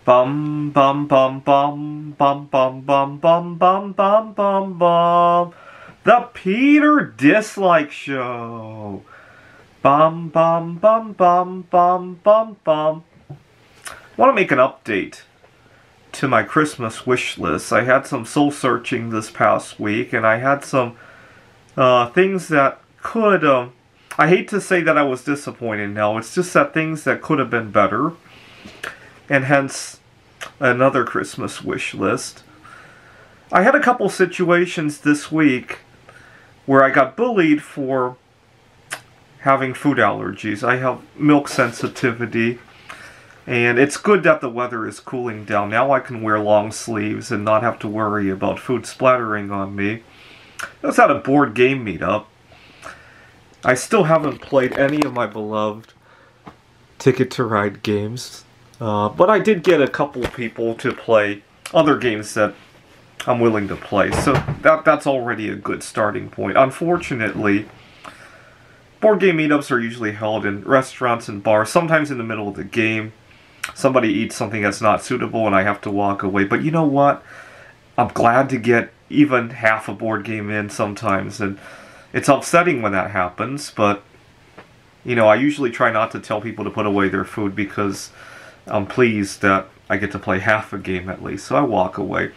Bum bum bum bum bum bum bum bum bum bum bum bum. The Peter Dislike Show. Bum bum bum bum bum bum bum. I want to make an update to my Christmas wish list. I had some soul searching this past week, and I had some things that could. I hate to say that I was disappointed. No, it's just that things that could have been better, and hence another Christmas wish list. I had a couple situations this week where I got bullied for having food allergies. I have milk sensitivity, and it's good that the weather is cooling down. Now I can wear long sleeves and not have to worry about food splattering on me. I was at a board game meetup. I still haven't played any of my beloved Ticket to Ride games, but I did get a couple people to play other games that I'm willing to play, so that's already a good starting point. Unfortunately, board game meetups are usually held in restaurants and bars, sometimes in the middle of the game. Somebody eats something that's not suitable and I have to walk away. But you know what? I'm glad to get even half a board game in sometimes, and it's upsetting when that happens, but you know, I usually try not to tell people to put away their food because I'm pleased that I get to play half a game at least, so I walk away.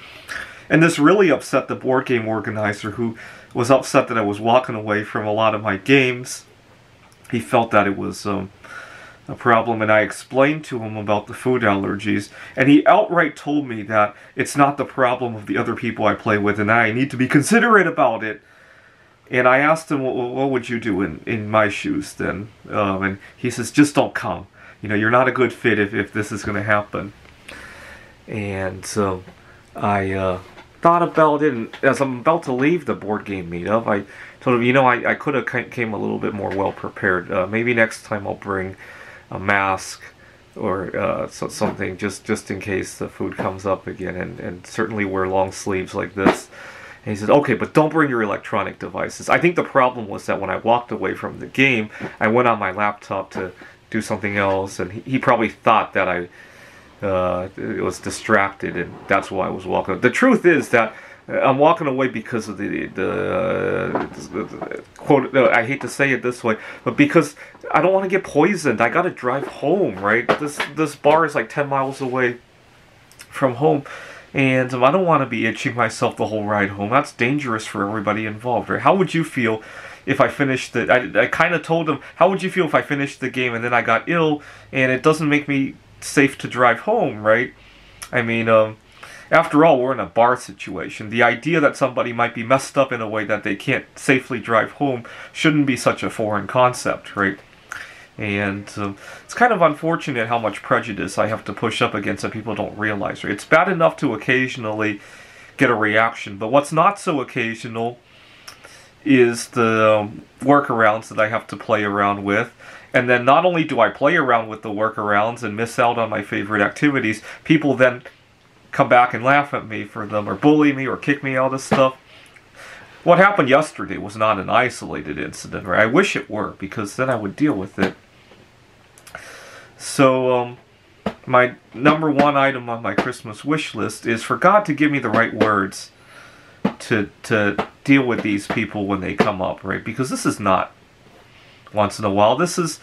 And this really upset the board game organizer, who was upset that I was walking away from a lot of my games. He felt that it was a problem, and I explained to him about the food allergies, and he outright told me that it's not the problem of the other people I play with, and I need to be considerate about it. And I asked him, well, what would you do in my shoes then? And he says, just don't come. You know, you're not a good fit if this is going to happen. And so I thought about it, and as I'm about to leave the board game meetup, I told him, you know, I could have came a little bit more well prepared. Maybe next time I'll bring a mask or something just in case the food comes up again, and certainly wear long sleeves like this. And he said, okay, but don't bring your electronic devices. I think the problem was that when I walked away from the game, I went on my laptop to do something else, and he probably thought that I was distracted, and that's why I was walking. The truth is that I'm walking away because of the quote. I hate to say it this way, but because I don't want to get poisoned. I got to drive home, right? This bar is like 10 miles away from home, and I don't want to be itching myself the whole ride home. That's dangerous for everybody involved, right? How would you feel if I finished it? I kind of told him, how would you feel if I finished the game and then I got ill, and it doesn't make me safe to drive home, right? I mean, after all, we're in a bar situation. The idea that somebody might be messed up in a way that they can't safely drive home shouldn't be such a foreign concept, right? And it's kind of unfortunate how much prejudice I have to push up against that people don't realize, right? It's bad enough to occasionally get a reaction, but what's not so occasional is the workarounds that I have to play around with. And then not only do I play around with the workarounds and miss out on my favorite activities, people then come back and laugh at me for them, or bully me, or kick me out of stuff. What happened yesterday was not an isolated incident, right? I wish it were, because then I would deal with it. So, my number one item on my Christmas wish list is for God to give me the right words to deal with these people when they come up, right? Because this is not once in a while. This is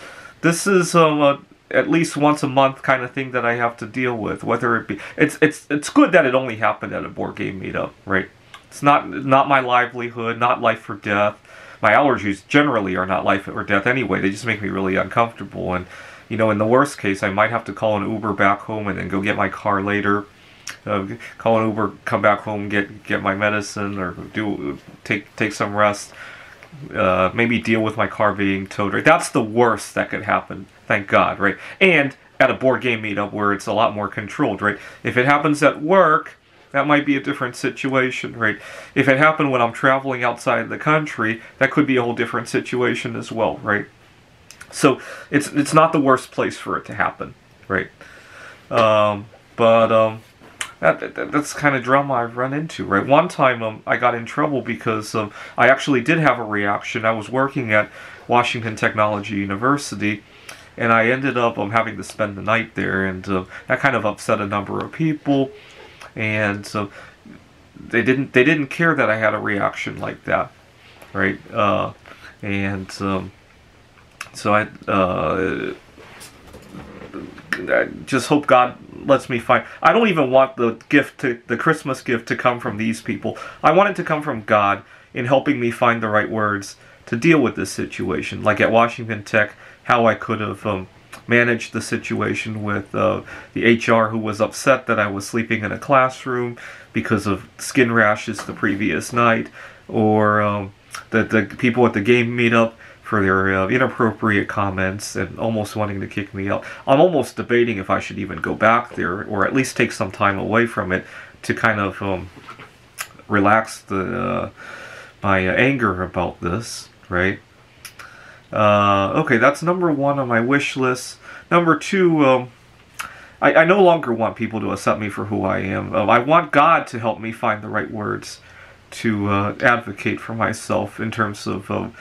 at least once a month kind of thing that I have to deal with. Whether it be, it's good that it only happened at a board game meetup, right? It's not my livelihood, not life or death. My allergies generally are not life or death anyway. They just make me really uncomfortable. And you know, in the worst case, I might have to call an Uber back home and then go get my car later. Call an Uber, come back home, get my medicine, or take some rest. Maybe deal with my car being towed, right? That's the worst that could happen, thank God, right? And at a board game meetup where it's a lot more controlled, right? If it happens at work, that might be a different situation, right? If it happened when I'm traveling outside the country, that could be a whole different situation as well, right? So it's not the worst place for it to happen, right? That's the kind of drama I've run into, right? One time I got in trouble because I actually did have a reaction. I was working at Washington Technology University, and I ended up having to spend the night there, and that kind of upset a number of people, and they didn't care that I had a reaction like that, right? And so I just hope God lets me find. I don't even want the Christmas gift to come from these people. I want it to come from God in helping me find the right words to deal with this situation. Like at Washington Tech, how I could have managed the situation with the HR who was upset that I was sleeping in a classroom because of skin rashes the previous night, or the people at the game meetup for their inappropriate comments and almost wanting to kick me out. I'm almost debating if I should even go back there, or at least take some time away from it to kind of relax my anger about this, right? Okay, that's number 1 on my wish list. Number 2, I no longer want people to accept me for who I am. I want God to help me find the right words to advocate for myself in terms of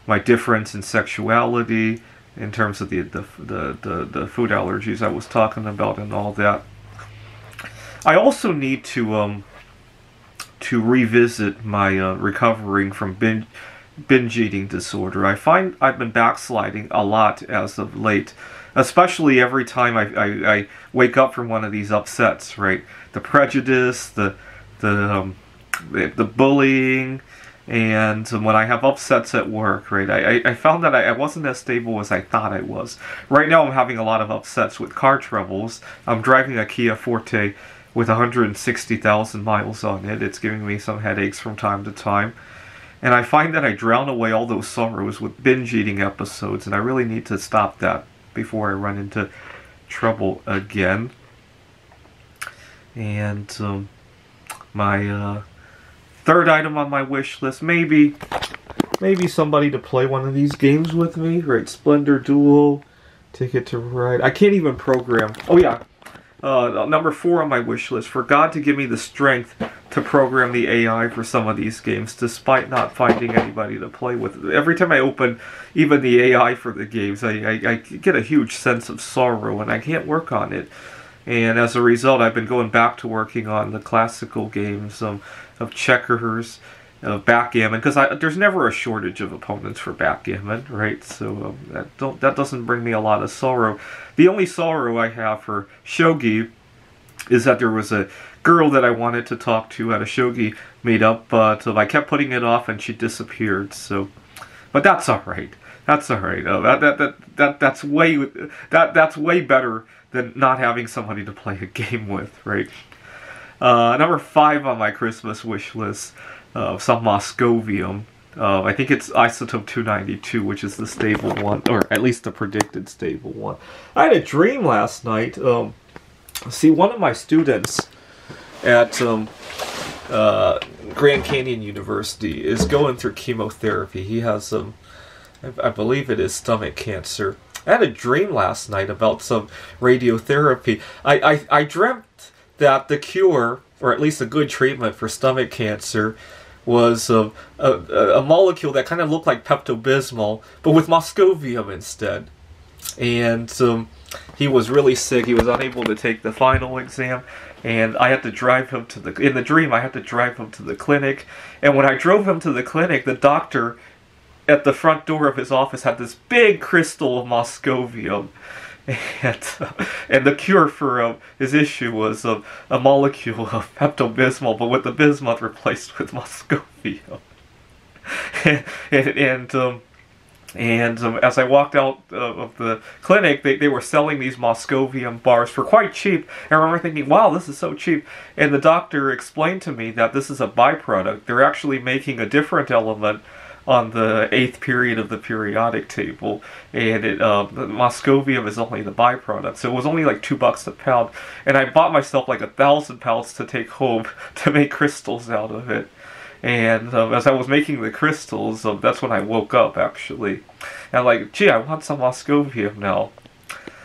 my difference in sexuality, in terms of the food allergies I was talking about and all that. I also need to revisit my recovering from binge eating disorder. I find I've been backsliding a lot as of late, especially every time I wake up from one of these upsets, right? The prejudice, the bullying, and when I have upsets at work, right? I found that I wasn't as stable as I thought I was. Right now I'm having a lot of upsets with car troubles. I'm driving a Kia Forte with 160,000 miles on it. It's giving me some headaches from time to time. And I find that I drown away all those sorrows with binge eating episodes, and I really need to stop that before I run into trouble again. And my third item on my wish list, maybe somebody to play one of these games with me, right? Splendor Duel, Ticket to Ride. I can't even program. Oh yeah, number 4 on my wish list, for God to give me the strength to program the AI for some of these games, despite not finding anybody to play with. Every time I open even the AI for the games, I get a huge sense of sorrow, and I can't work on it. And as a result, I've been going back to working on the classical games of checkers, backgammon, because there's never a shortage of opponents for backgammon, right? So that doesn't bring me a lot of sorrow. The only sorrow I have for shogi is that there was a girl that I wanted to talk to at a shogi meetup, but I kept putting it off and she disappeared. So, but that's all right. That's all right. That's way better than not having somebody to play a game with, right? Number 5 on my Christmas wish list, some Moscovium. I think it's isotope 292, which is the stable one, or at least the predicted stable one. I had a dream last night. See, one of my students at Grand Canyon University is going through chemotherapy. He has I believe it is stomach cancer. I had a dream last night about some radiotherapy. I dreamt that the cure, or at least a good treatment for stomach cancer, was a molecule that kind of looked like Pepto-Bismol, but with Moscovium instead. And he was really sick. He was unable to take the final exam, and I had to drive him to in the dream, I had to drive him to the clinic. And when I drove him to the clinic, the doctor at the front door of his office had this big crystal of Moscovium. And the cure for his issue was a molecule of Pepto-Bismol, but with the bismuth replaced with Moscovium. and as I walked out of the clinic, they were selling these Moscovium bars for quite cheap. I remember thinking, wow, this is so cheap. And the doctor explained to me that this is a byproduct. They're actually making a different element on the 8th period of the periodic table, and Moscovium is only the byproduct, so it was only like $2 a pound, and I bought myself like 1,000 pounds to take home to make crystals out of it. And as I was making the crystals, that's when I woke up, actually. And I'm like, gee, I want some Moscovium now.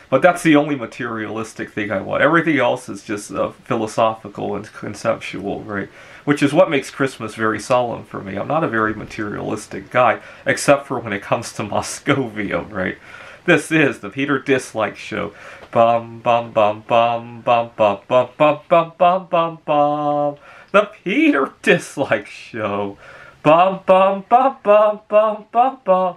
But that's the only materialistic thing I want. Everything else is just philosophical and conceptual, right? Which is what makes Christmas very solemn for me. I'm not a very materialistic guy, except for when it comes to Moscovium, right? This is the Peter Dislike Show. Bum bum bum bum bum bum bum bum bum bum bum bum. The Peter Dislike Show. Bum bum bum bum bum bum bum.